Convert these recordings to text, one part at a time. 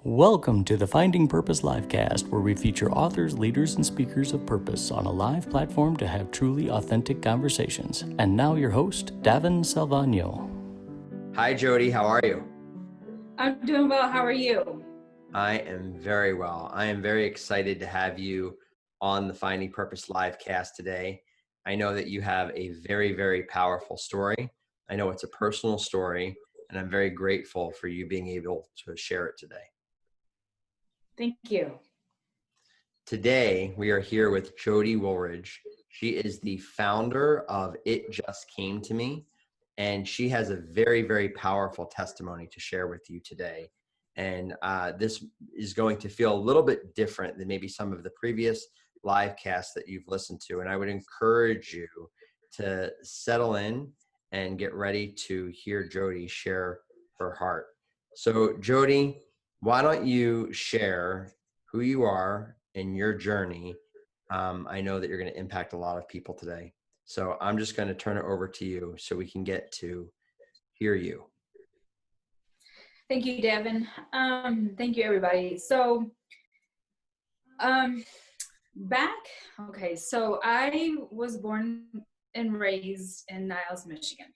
Welcome to the Finding Purpose LiveCast, where we feature authors, leaders, and speakers of purpose on a live platform to have truly authentic conversations. And now your host, Davin Salvagno. Hi, Jodie. How are you? I'm doing well. How are you? I am very well. I am very excited to have you on the Finding Purpose LiveCast today. I know that you have a very, very powerful story. I know it's a personal story, and I'm very grateful for you being able to share it today. Thank you. Today, we are here with Jodie Woolridge. She is the founder of It Just Came to Me, and she has a very, very powerful testimony to share with you today. And this is going to feel a little bit different than maybe some of the previous live casts that you've listened to. And I would encourage you to settle in and get ready to hear Jodie share her heart. So Jodie, why don't you share who you are and your journey? I know that you're going to impact a lot of people today. So I'm just going to turn it over to you so we can get to hear you. Thank you, Davin. Thank you, everybody. So so I was born and raised in Niles, Michigan.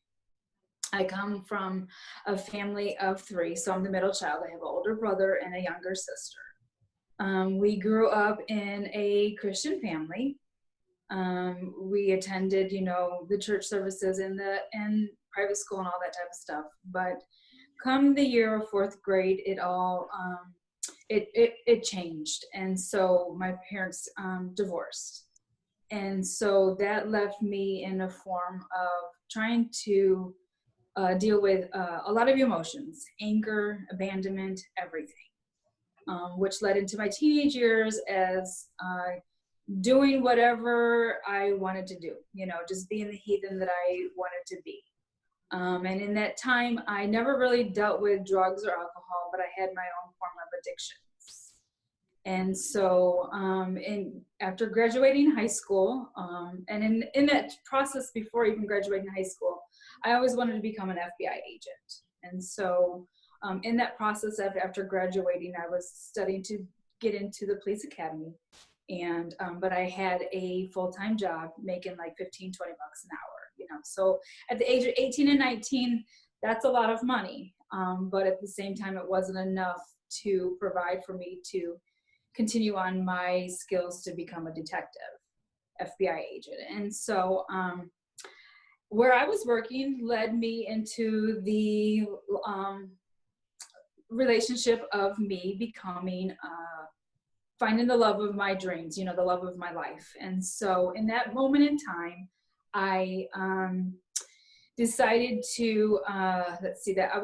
I come from a family of three, so I'm the middle child. I have an older brother and a younger sister. We grew up in a Christian family. We attended, the church services and private school and all that type of stuff. But come the year of fourth grade, it all it changed, and so my parents divorced, and so that left me in a form of trying to deal with a lot of emotions, anger, abandonment, everything, which led into my teenage years as doing whatever I wanted to do, just being the heathen that I wanted to be. And in that time, I never really dealt with drugs or alcohol, but I had my own form of addictions. And so after graduating high school, and in that process before even graduating high school, I always wanted to become an FBI agent. And so in that process, after graduating, I was studying to get into the police academy. And but I had a full-time job making like $15-20 an hour, so at the age of 18 and 19, that's a lot of money, but at the same time it wasn't enough to provide for me to continue on my skills to become a detective, FBI agent. And so where I was working led me into the relationship of me becoming finding the love of my dreams, the love of my life. And so in that moment in time, I decided to, that I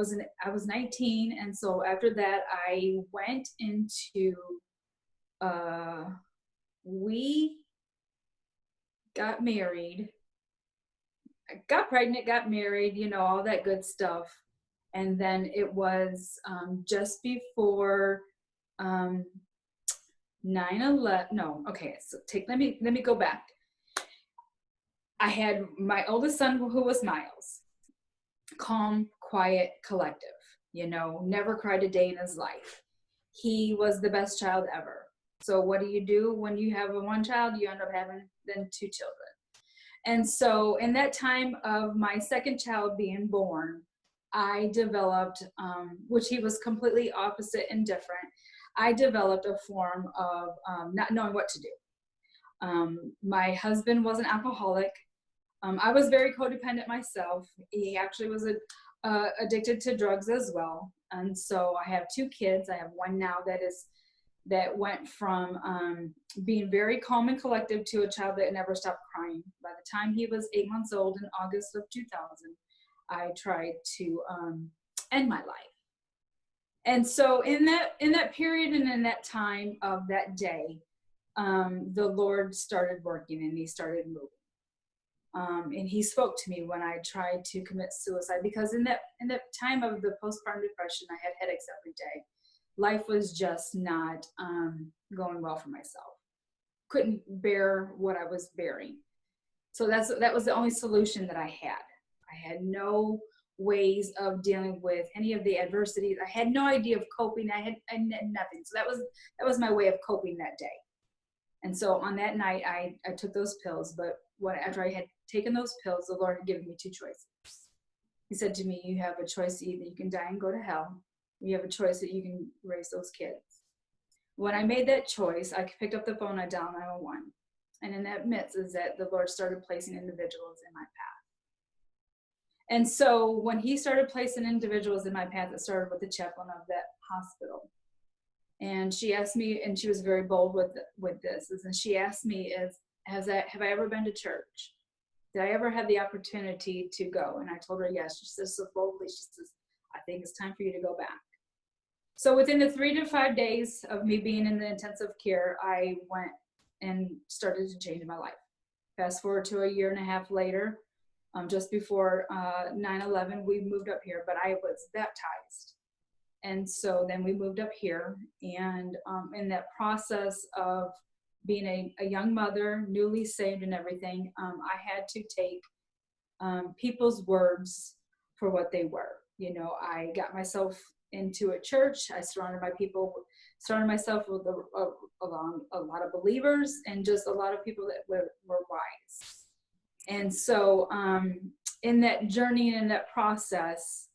was 19. And so after that, I went into, we got married, I got pregnant, got married, all that good stuff. And then it was just before 9/11. No, okay. So let me go back. I had my oldest son, who was Miles, calm, quiet, collective. Never cried a day in his life. He was the best child ever. So what do when you have one child? You end up having then two children. And so in that time of my second child being born, I developed, which he was completely opposite and different, I developed a form of not knowing what to do. My husband was an alcoholic. I was very codependent myself. He actually was addicted to drugs as well. And so I have two kids. I have one now that went from being very calm and collective to a child that never stopped crying. By the time he was 8 months old in August of 2000, I tried to end my life. And so in that period and in that time of that day, the Lord started working and he started moving. And he spoke to me when I tried to commit suicide, because in that time of the postpartum depression, I had headaches every day. Life was just not going well for myself. Couldn't bear what I was bearing. So that was the only solution that I had. I had no ways of dealing with any of the adversities. I had no idea of coping. I had nothing. So that was my way of coping that day. And so on that night, I took those pills. But after I had taken those pills, the Lord had given me two choices. He said to me, you have a choice: either you can die and go to hell, or you have a choice that you can raise those kids. When I made that choice, I picked up the phone, I dialed 911. And in that midst is that the Lord started placing individuals in my path. And so when he started placing individuals in my path, it started with the chaplain of that hospital. And she asked me, and she was very bold with this, and she asked me, have I ever been to church? Did I ever have the opportunity to go? And I told her yes. She says so boldly, she says, I think it's time for you to go back. So within the 3 to 5 days of me being in the intensive care, I went and started to change my life. Fast forward to a year and a half later, just before 9/11, we moved up here, but I was baptized. And so then we moved up here, and in that process of being a young mother, newly saved and everything, I had to take people's words for what they were. You know, I got myself into a church. I surrounded myself with a lot of believers and just a lot of people that were wise. And so in that journey and in that process,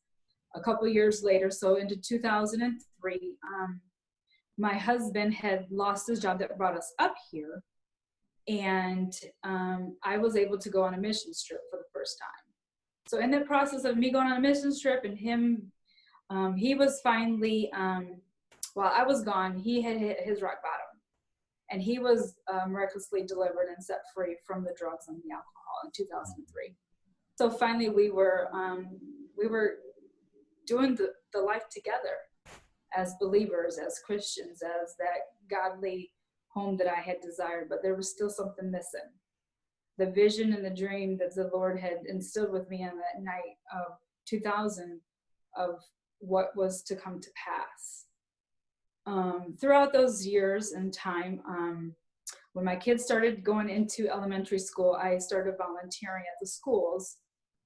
a couple years later, so into 2003, my husband had lost his job that brought us up here. And I was able to go on a mission trip for the first time. So in the process of me going on a mission trip and him, he was finally, while I was gone, he had hit his rock bottom. And he was miraculously delivered and set free from the drugs and the alcohol in 2003. So finally we were doing the life together as believers, as Christians, as that godly home that I had desired, but there was still something missing. The vision and the dream that the Lord had instilled with me on that night of 2000 of what was to come to pass. Throughout those years and time, when my kids started going into elementary school, I started volunteering at the schools,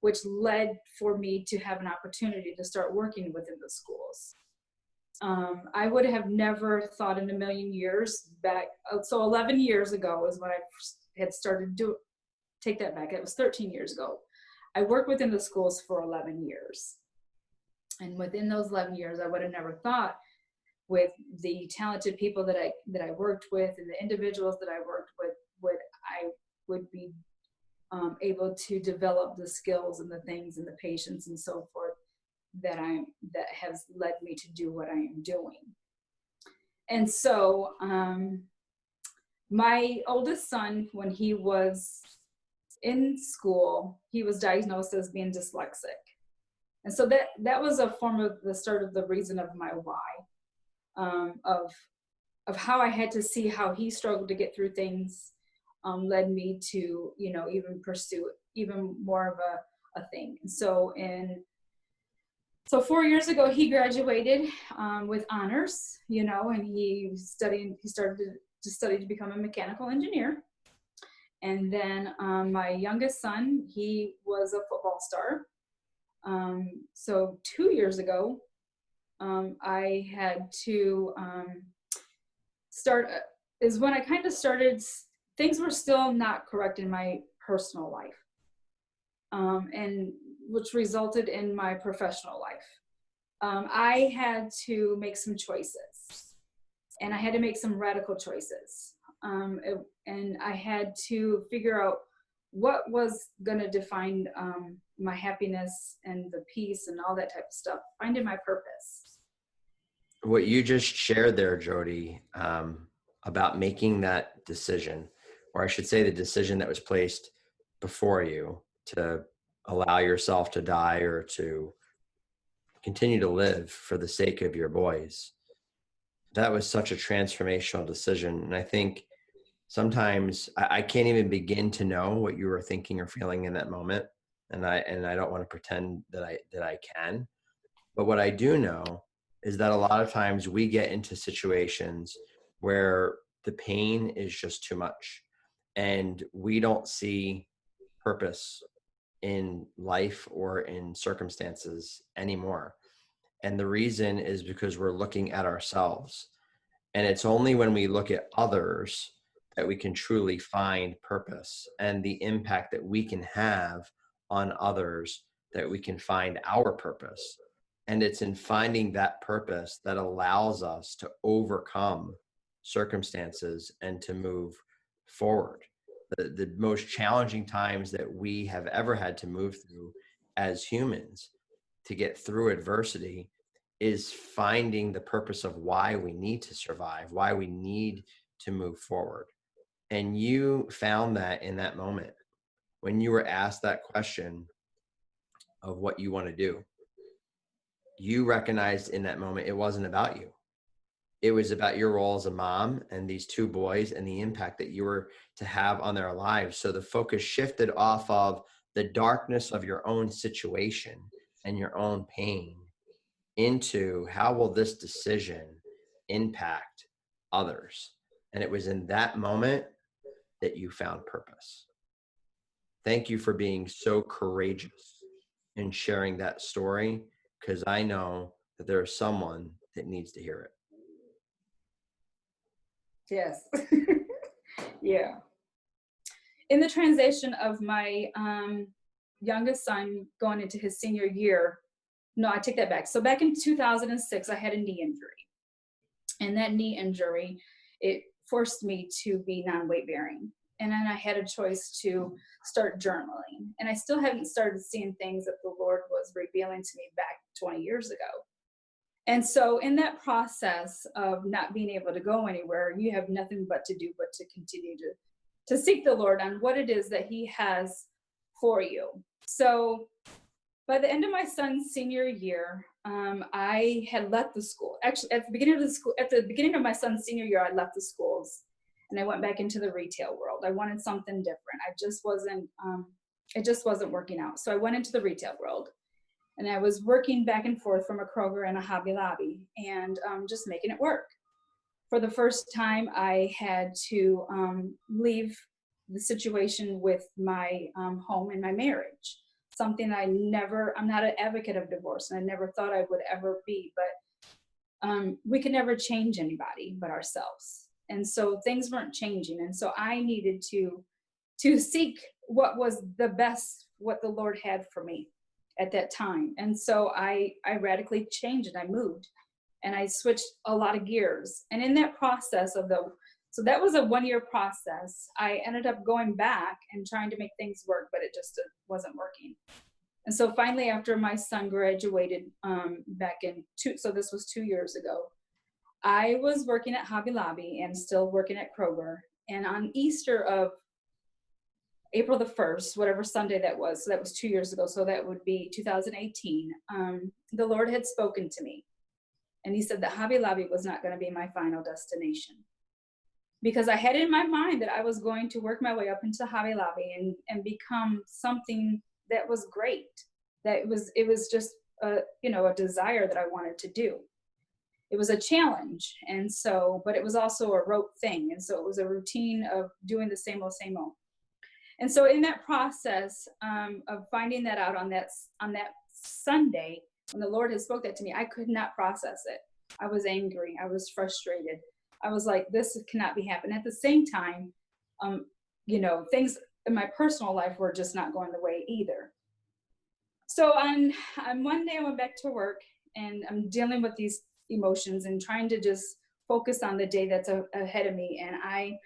which led for me to have an opportunity to start working within the schools. I would have never thought in a million years back. So 11 years ago is when I had started take that back. It was 13 years ago. I worked within the schools for 11 years. And within those 11 years, I would have never thought, with the talented people that I worked with and the individuals that I worked with, I would be able to develop the skills and the things and the patience and so forth that has led me to do what I am doing. And so my oldest son, when he was in school, he was diagnosed as being dyslexic. And so that was a form of the start of the reason of my why, of how I had to see how he struggled to get through things, led me to, even pursue even more of a thing. And so 4 years ago, he graduated with honors, and he started to study to become a mechanical engineer. And then my youngest son, he was a football star. So 2 years ago, I had to is when I kind of started, things were still not correct in my personal life, and which resulted in my professional life. I had to make some choices, and I had to make some radical choices. And I had to figure out what was going to define my happiness and the peace and all that type of stuff, finding my purpose. What you just shared there, Jodie, about making that decision, or I should say the decision that was placed before you to allow yourself to die or to continue to live for the sake of your boys. That was such a transformational decision. And I think sometimes I can't even begin to know what you were thinking or feeling in that moment. And I don't want to pretend that I can. But what I do know is that a lot of times we get into situations where the pain is just too much and we don't see purpose in life or in circumstances anymore. And the reason is because we're looking at ourselves. And it's only when we look at others that we can truly find purpose and the impact that we can have on others, that we can find our purpose. And it's in finding that purpose that allows us to overcome circumstances and to move forward. The most challenging times that we have ever had to move through as humans to get through adversity is finding the purpose of why we need to survive, why we need to move forward. And you found that in that moment when you were asked that question of what you want to do. You recognized in that moment it wasn't about you. It was about your role as a mom and these two boys and the impact that you were to have on their lives. So the focus shifted off of the darkness of your own situation and your own pain into how will this decision impact others? And it was in that moment that you found purpose. Thank you for being so courageous in sharing that story, because I know that there is someone that needs to hear it. Yes. Yeah. In the transition of my youngest son going into his senior year, no, I take that back. So back in 2006, I had a knee injury. And that knee injury, it forced me to be non-weight bearing. And then I had a choice to start journaling. And I still hadn't started seeing things that the Lord was revealing to me back 20 years ago. And so in that process of not being able to go anywhere, you have nothing but to do but to continue to seek the Lord on what it is that he has for you. So by the end of my son's senior year, I had left the school. Actually, at the beginning of my son's senior year, I left the schools and I went back into the retail world. I wanted something different. It just wasn't working out. So I went into the retail world and I was working back and forth from a Kroger and a Hobby Lobby and just making it work. For the first time, I had to leave the situation with my home and my marriage. Something I'm not an advocate of divorce, and I never thought I would ever be, but we can never change anybody but ourselves. And so things weren't changing. And so I needed to seek what was the best, what the Lord had for me at that time. And so I radically changed and I moved and I switched a lot of gears. And in that process so that was a 1-year process. I ended up going back and trying to make things work, but it just wasn't working. And so finally, after my son graduated so this was 2 years ago, I was working at Hobby Lobby and still working at Kroger. And on Easter of April the 1st, whatever Sunday that was, so that was 2 years ago, so that would be 2018, the Lord had spoken to me. And he said that Hobby Lobby was not going to be my final destination. Because I had in my mind that I was going to work my way up into Hobby Lobby and become something that was great. That it was just a desire that I wanted to do. It was a challenge, but it was also a rote thing, and so it was a routine of doing the same old. And so in that process of finding that out on that Sunday, when the Lord had spoke that to me, I could not process it. I was angry. I was frustrated. I was like, this cannot be happening. At the same time, things in my personal life were just not going the way either. So on one day I went back to work and I'm dealing with these emotions and trying to just focus on the day that's ahead of me. And I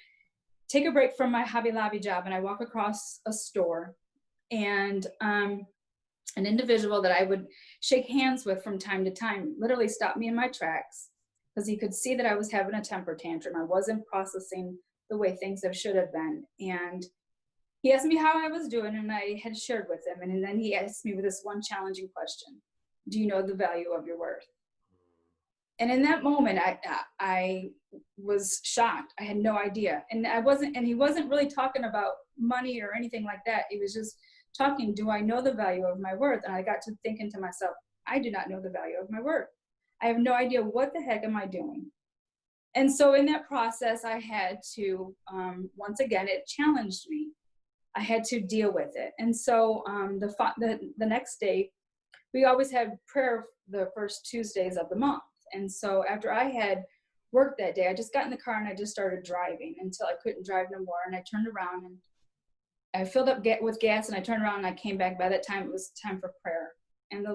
take a break from my Hobby Lobby job and I walk across a store and an individual that I would shake hands with from time to time literally stopped me in my tracks because he could see that I was having a temper tantrum. I wasn't processing the way things should have been. And he asked me how I was doing, and I had shared with him. And then he asked me with this one challenging question: do you know the value of your worth? And in that moment, I was shocked. I had no idea. And he wasn't really talking about money or anything like that. He was just talking, do I know the value of my worth? And I got to thinking to myself, I do not know the value of my worth. I have no idea what the heck am I doing. And so in that process, I had to, once again, it challenged me. I had to deal with it. And so the next day, we always had prayer the first Tuesdays of the month. And so after I had worked that day, I just got in the car and I just started driving until I couldn't drive no more. And I turned around and I filled up with gas, and I turned around and I came back. By that time, it was time for prayer. And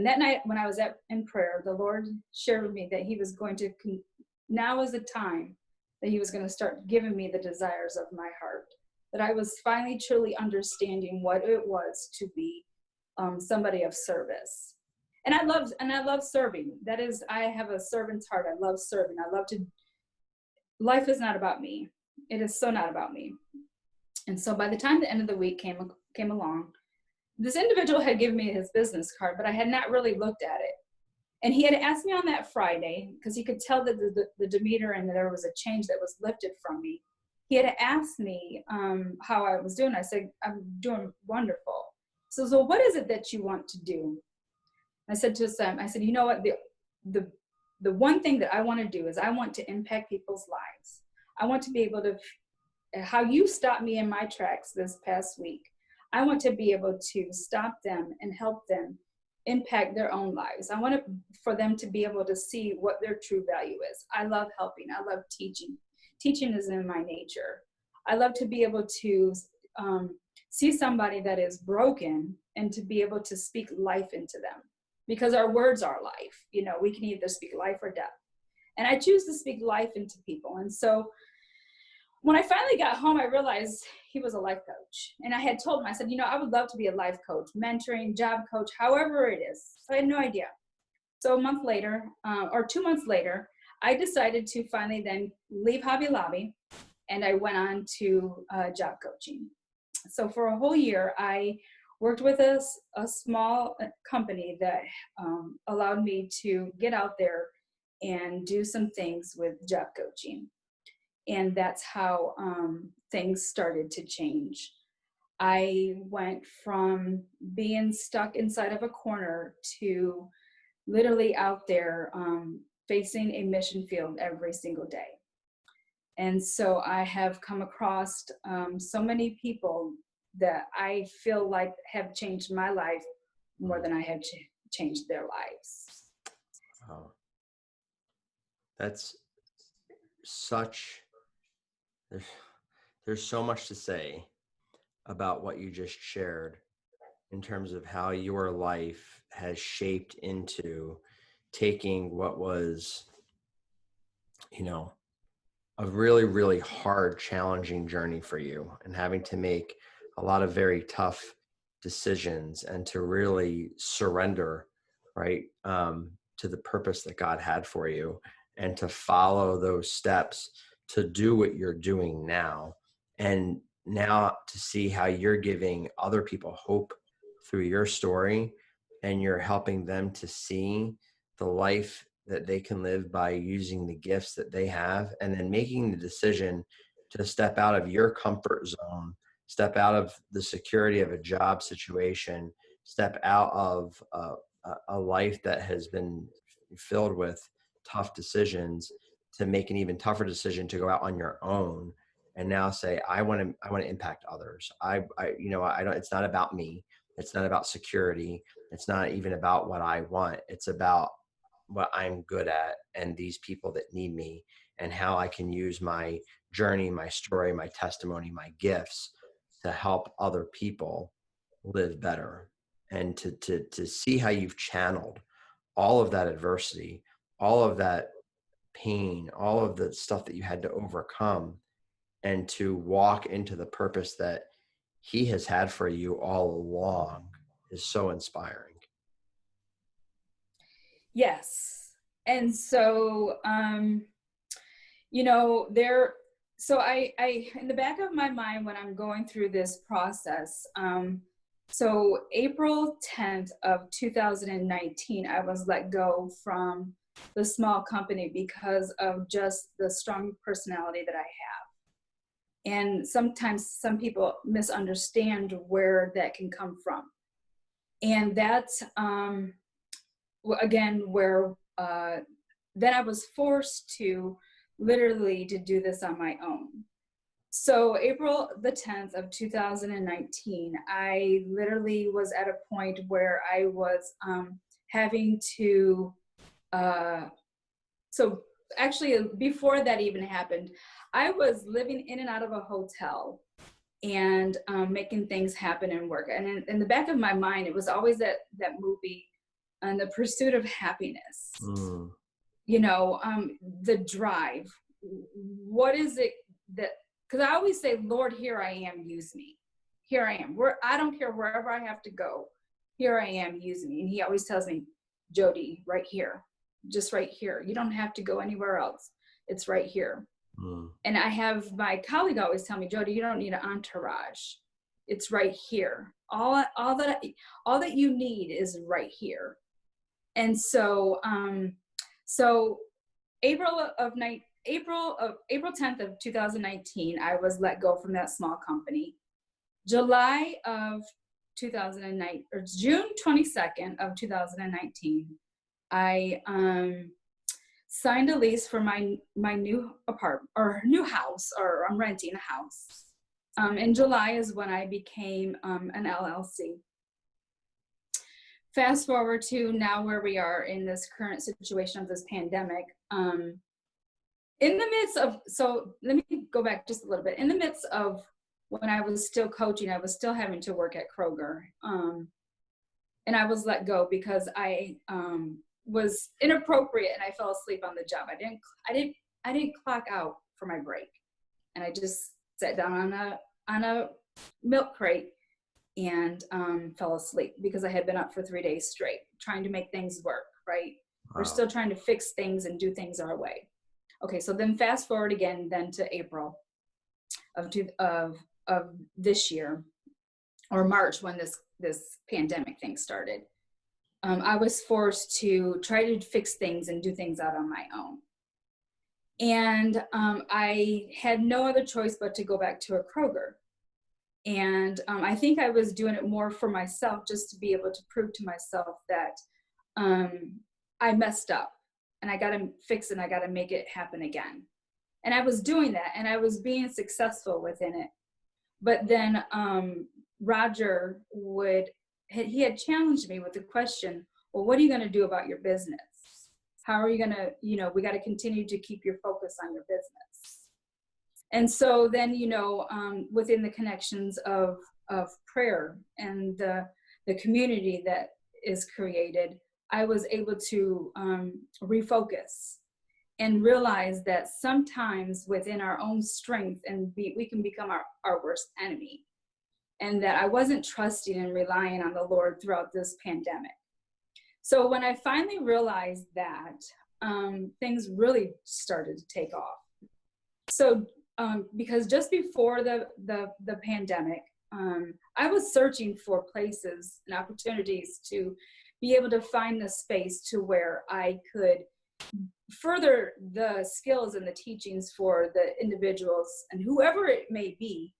that night when I was in prayer, the Lord shared with me that he was going to, now is the time that he was going to start giving me the desires of my heart, that I was finally truly understanding what it was to be somebody of service. And I love serving. That is, I have a servant's heart. I love serving. Life is not about me. It is so not about me. And so by the time the end of the week came along, this individual had given me his business card, but I had not really looked at it. And he had asked me on that Friday, because he could tell that the demeanor and that there was a change that was lifted from me. He had asked me how I was doing. I said, I'm doing wonderful. So what is it that you want to do? I said to him, I said, you know what, the one thing that I want to do is I want to impact people's lives. I want to be able to, how you stopped me in my tracks this past week, I want to be able to stop them and help them impact their own lives. I want for them to be able to see what their true value is. I love helping. I love teaching. Teaching is in my nature. I love to be able to see somebody that is broken and to be able to speak life into them, because our words are life. You know, we can either speak life or death. And I choose to speak life into people. And so when I finally got home, I realized he was a life coach. And I had told him, I said, you know, I would love to be a life coach, mentoring, job coach, however it is. So I had no idea. So a month later, or 2 months later, I decided to finally then leave Hobby Lobby, and I went on to job coaching. So for a whole year, I worked with a small company that allowed me to get out there and do some things with job coaching. And that's how things started to change. I went from being stuck inside of a corner to literally out there facing a mission field every single day. And so I have come across so many people that I feel like have changed my life more than I have changed their lives. Oh, that's such, there's so much to say about what you just shared in terms of how your life has shaped into taking what was, you know, a really, really hard, challenging journey for you, and having to make a lot of very tough decisions and to really surrender, right, to the purpose that God had for you, and to follow those steps to do what you're doing now. And now to see how you're giving other people hope through your story, and you're helping them to see the life that they can live by using the gifts that they have, and then making the decision to step out of your comfort zone, step out of the security of a job situation, step out of a life that has been filled with tough decisions, to make an even tougher decision to go out on your own and now say, I want to impact others. I don't, it's not about me. It's not about security. It's not even about what I want. It's about what I'm good at and these people that need me, and how I can use my journey, my story, my testimony, my gifts to help other people live better. And to see how you've channeled all of that adversity, all of that pain, all of the stuff that you had to overcome, and to walk into the purpose that he has had for you all along is so inspiring. Yes. And so, so I, in the back of my mind, when I'm going through this process, so April 10th of 2019, I was let go from the small company because of just the strong personality that I have. And sometimes some people misunderstand where that can come from. And that's, again, where then I was forced to literally to do this on my own. So April the 10th of 2019, I literally was at a point where I was having to, so actually before that even happened, I was living in and out of a hotel and making things happen and work. And in the back of my mind, it was always that movie, The Pursuit of Happiness. You know, the drive. What is it that, because I always say, Lord, here I am, use me. Here I am. I don't care wherever I have to go. Here I am, use me. And he always tells me, Jodie, right here, just right here. You don't have to go anywhere else. It's right here. And I have my colleague always tell me, Jodie, you don't need an entourage. It's right here. All that you need is right here. And so, April 10th of 2019, I was let go from that small company. July of 2009, or June 22nd of 2019, I signed a lease for my new apartment or new house, or I'm renting a house. In July is when I became an LLC. Fast forward to now where we are in this current situation of this pandemic. In the midst of, so let me go back just a little bit. In the midst of when I was still coaching, I was still having to work at Kroger. And I was let go because I was inappropriate and I fell asleep on the job. I didn't clock out for my break. And I just sat down on a milk crate and fell asleep because I had been up for 3 days straight trying to make things work, right? Wow. We're still trying to fix things and do things our way. Okay, so then fast forward again then to April of this year, or March, when this pandemic thing started. I was forced to try to fix things and do things out on my own. And I had no other choice but to go back to a Kroger. And I think I was doing it more for myself, just to be able to prove to myself that I messed up and I got to fix it and I got to make it happen again. And I was doing that and I was being successful within it. But then Roger he had challenged me with the question, well, what are you going to do about your business? How are you going to, we got to continue to keep your focus on your business. And so then, within the connections of prayer and the community that is created, I was able to refocus and realize that sometimes within our own strength and we can become our worst enemy. And that I wasn't trusting and relying on the Lord throughout this pandemic. So when I finally realized that, things really started to take off. So because just before the pandemic, I was searching for places and opportunities to be able to find the space to where I could further the skills and the teachings for the individuals and whoever it may be.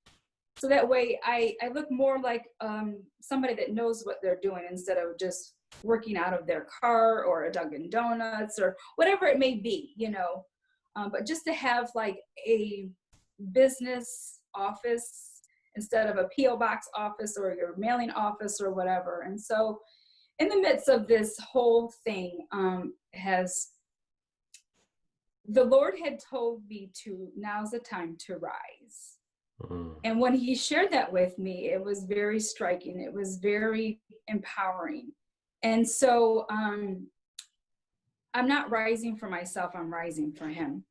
So that way I look more like somebody that knows what they're doing instead of just working out of their car or a Dunkin' Donuts or whatever it may be, but just to have like a business office instead of a P.O. box office or your mailing office or whatever. And so in the midst of this whole thing, the Lord had told me now's the time to rise. And when he shared that with me, it was very striking. It was very empowering. And so I'm not rising for myself. I'm rising for him.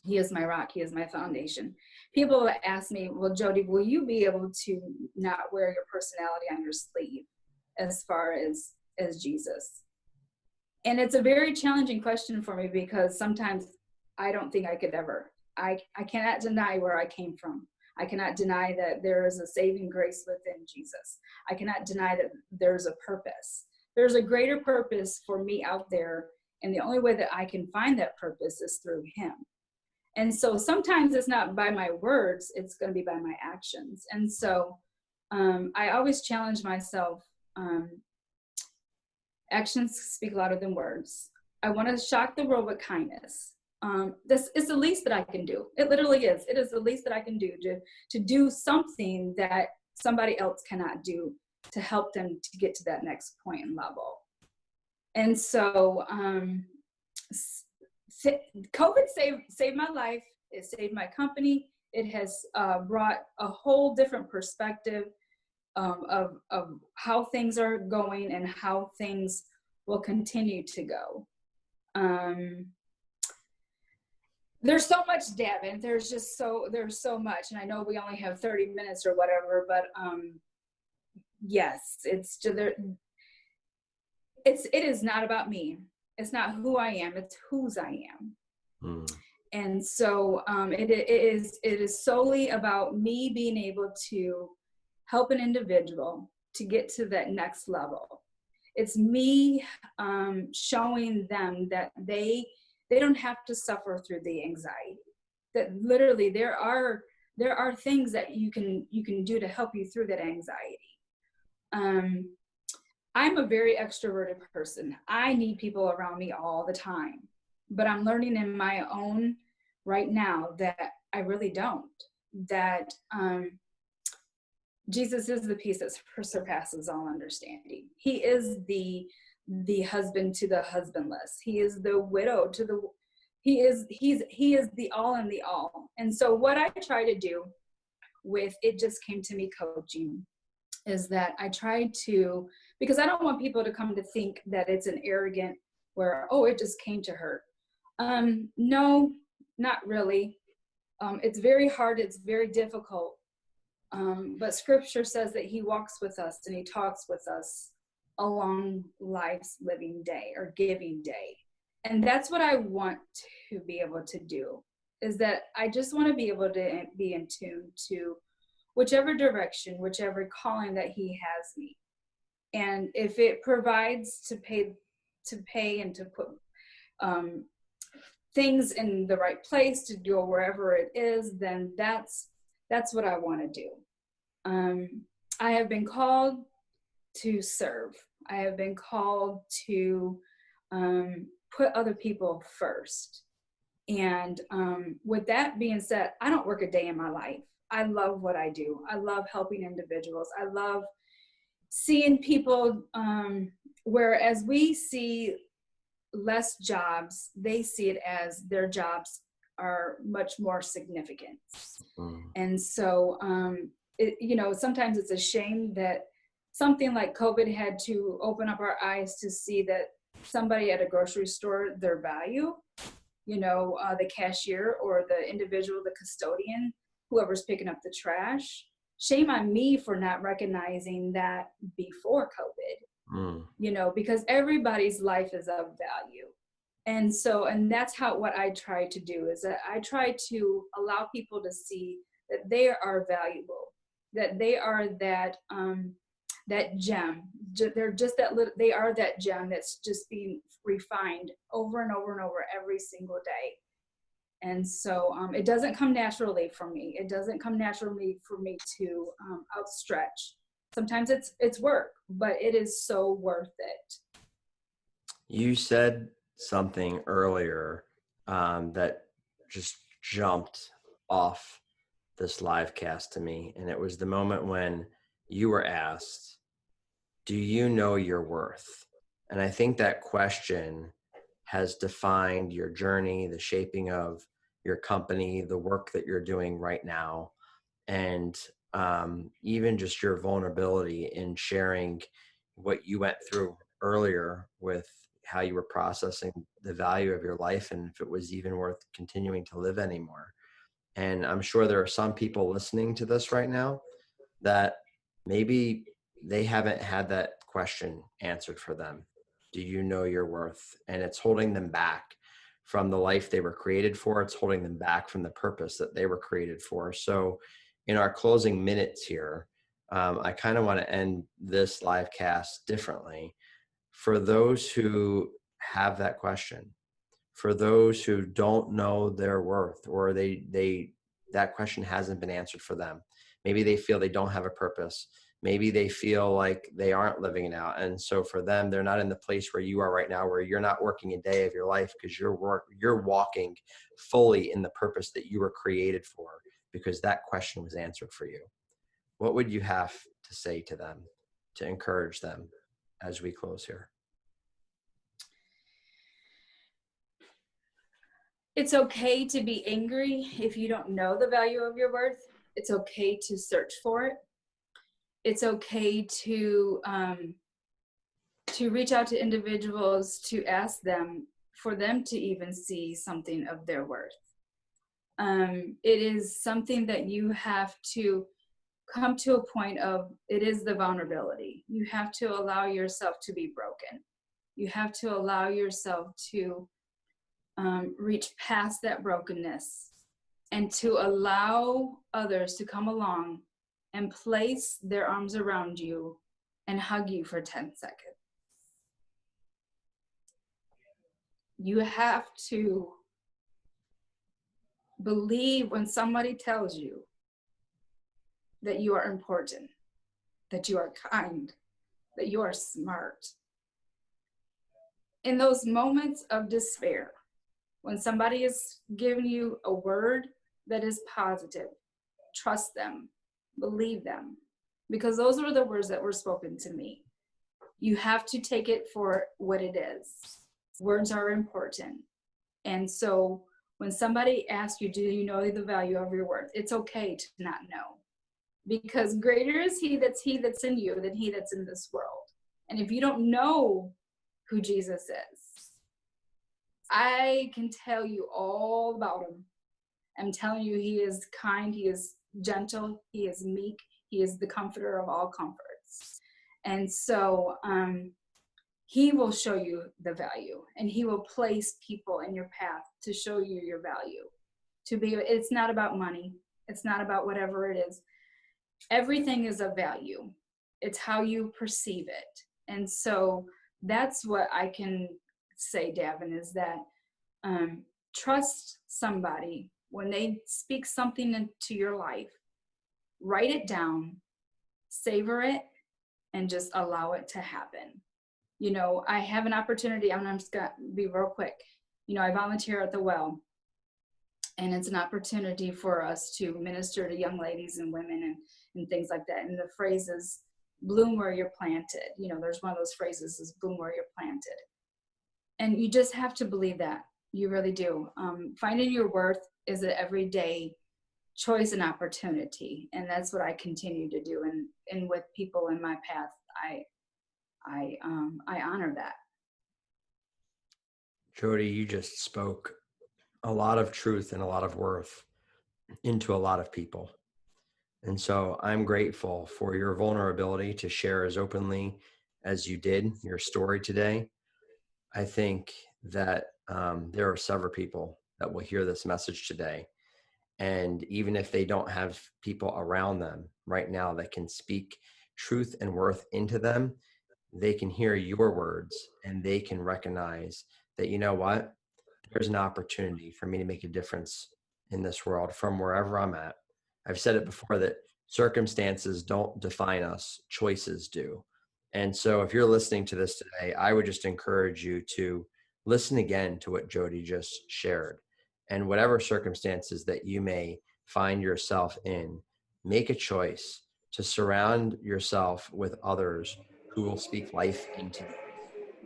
He is my rock. He is my foundation. People ask me, well, Jodie, will you be able to not wear your personality on your sleeve as far as Jesus? And it's a very challenging question for me because sometimes I don't think I could ever. I cannot deny where I came from. I cannot deny that there is a saving grace within Jesus. I cannot deny that there's a purpose. There's a greater purpose for me out there. And the only way that I can find that purpose is through him. And so sometimes it's not by my words, it's going to be by my actions. And so I always challenge myself. Actions speak louder than words. I want to shock the world with kindness. this is the least that I can do. It literally is. It is the least that I can do to do something that somebody else cannot do to help them to get to that next point and level. And so COVID saved my life. It saved my company. It has brought a whole different perspective of how things are going and how things will continue to go. There's so much, Davin. There's so much, and I know we only have 30 minutes or whatever, but yes, it is not about me. It's not who I am. It's whose I am. And so it is solely about me being able to help an individual to get to that next level. It's me showing them that they don't have to suffer through the anxiety. That literally there are things that you can do to help you through that anxiety. I'm a very extroverted person. I need people around me all the time, but I'm learning in my own right now that I really don't. That Jesus is the peace that surpasses all understanding. He is the husband to the husbandless. He is the widow to the, he is the all in the all. And so what I try to do with It Just Came to Me coaching is that I try to, because I don't want people to come to think that it's an arrogant where, oh, it just came to her. No, not really. It's very hard. It's very difficult. But scripture says that he walks with us and he talks with us along life's living day or giving day. And that's what I want to be able to do, is that I just want to be able to be in tune to whichever direction, whichever calling that he has me. And if it provides to pay and to put things in the right place to go wherever it is, then that's what I want to do. I have been called to serve. I have been called to put other people first. And with that being said, I don't work a day in my life. I love what I do. I love helping individuals. I love seeing people, whereas we see less jobs, they see it as their jobs are much more significant. And so, sometimes it's a shame that something like COVID had to open up our eyes to see that somebody at a grocery store, their value, the cashier or the individual, the custodian, whoever's picking up the trash. Shame on me for not recognizing that before COVID, because everybody's life is of value. And so, and that's what I try to do, is that I try to allow people to see that they are valuable, that they are that gem. They're just they are that gem that's just being refined over and over and over every single day. And so it doesn't come naturally for me. It doesn't come naturally for me to outstretch. Sometimes it's work, but it is so worth it. You said something earlier that just jumped off this live cast to me. And it was the moment when you were asked, do you know your worth? And I think that question has defined your journey, the shaping of your company, the work that you're doing right now, and even just your vulnerability in sharing what you went through earlier with how you were processing the value of your life and if it was even worth continuing to live anymore. And I'm sure there are some people listening to this right now that maybe they haven't had that question answered for them. Do you know your worth? And it's holding them back from the life they were created for. It's holding them back from the purpose that they were created for. So in our closing minutes here, I kind of want to end this live cast differently. For those who have that question, for those who don't know their worth, or that question hasn't been answered for them. Maybe they feel they don't have a purpose. Maybe they feel like they aren't living it out. And so for them, they're not in the place where you are right now, where you're not working a day of your life because you're walking fully in the purpose that you were created for, because that question was answered for you. What would you have to say to them to encourage them as we close here? It's okay to be angry if you don't know the value of your worth. It's okay to search for it. It's okay to reach out to individuals to ask them, for them to even see something of their worth. It is something that you have to come to a point of. It is the vulnerability. You have to allow yourself to be broken. You have to allow yourself to reach past that brokenness, and to allow others to come along and place their arms around you and hug you for 10 seconds. You have to believe when somebody tells you that you are important, that you are kind, that you are smart. In those moments of despair, when somebody is giving you a word that is positive, trust them, believe them, because those were the words that were spoken to me. You have to take it for what it is. Words are important. And so when somebody asks you, do you know the value of your worth? It's okay to not know, because greater is he that's in you than he that's in this world. And if you don't know who Jesus is, I can tell you all about him. I'm telling you, he is kind, he is gentle, he is meek, he is the comforter of all comforts. And so he will show you the value, and he will place people in your path to show you your value. It's not about money. It's not about whatever it is. Everything is of value. It's how you perceive it. And so that's what I can say, Davin, is that trust somebody when they speak something into your life. Write it down, savor it, and just allow it to happen. You know, I have an opportunity, and I'm just gonna be real quick. You know, I volunteer at the Well, and it's an opportunity for us to minister to young ladies and women and things like that. And the phrase is, bloom where you're planted. You know, there's one of those phrases is bloom where you're planted. And you just have to believe that. You really do. Finding your worth is an everyday choice and opportunity. And that's what I continue to do. And with people in my path, I honor that. Jodie, you just spoke a lot of truth and a lot of worth into a lot of people. And so I'm grateful for your vulnerability to share as openly as you did your story today. I think that there are several people that will hear this message today. And even if they don't have people around them right now that can speak truth and worth into them, they can hear your words and they can recognize that, you know what, there's an opportunity for me to make a difference in this world from wherever I'm at. I've said it before that circumstances don't define us, choices do. And so if you're listening to this today, I would just encourage you to listen again to what Jodie just shared. And whatever circumstances that you may find yourself in, make a choice to surround yourself with others who will speak life into you,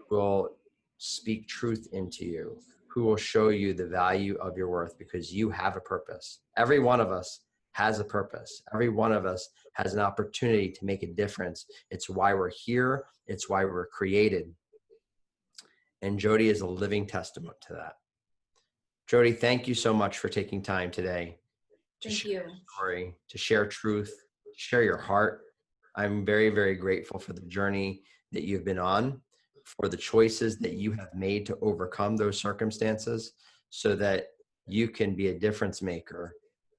who will speak truth into you, who will show you the value of your worth, because you have a purpose. Every one of us has a purpose. Every one of us has an opportunity to make a difference. It's why we're here. It's why we're created. And Jodie is a living testament to that. Jodie, thank you so much for taking time today to share your story, to share truth, to share your heart. I'm very, very grateful for the journey that you've been on, for the choices that you have made to overcome those circumstances so that you can be a difference maker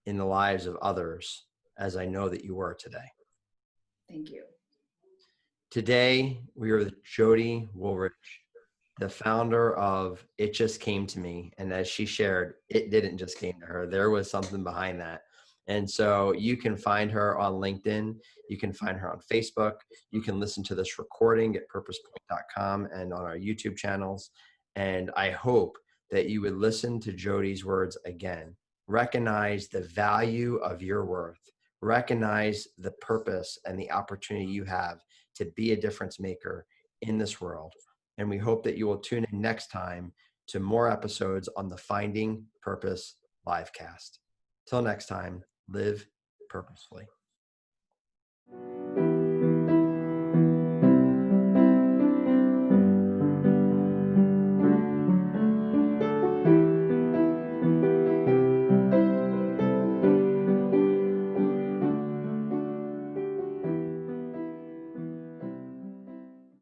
in the lives of others, as I know that you were today. Thank you. Today, we are with Jodie Woolridge, the founder of It Just Came to Me. And as she shared, it didn't just came to her. There was something behind that. And so you can find her on LinkedIn. You can find her on Facebook. You can listen to this recording at purposepoint.com and on our YouTube channels. And I hope that you would listen to Jodie's words again. Recognize the value of your worth. Recognize the purpose and the opportunity you have to be a difference maker in this world. And we hope that you will tune in next time to more episodes on the Finding Purpose LiveCast. Till next time, live purposefully.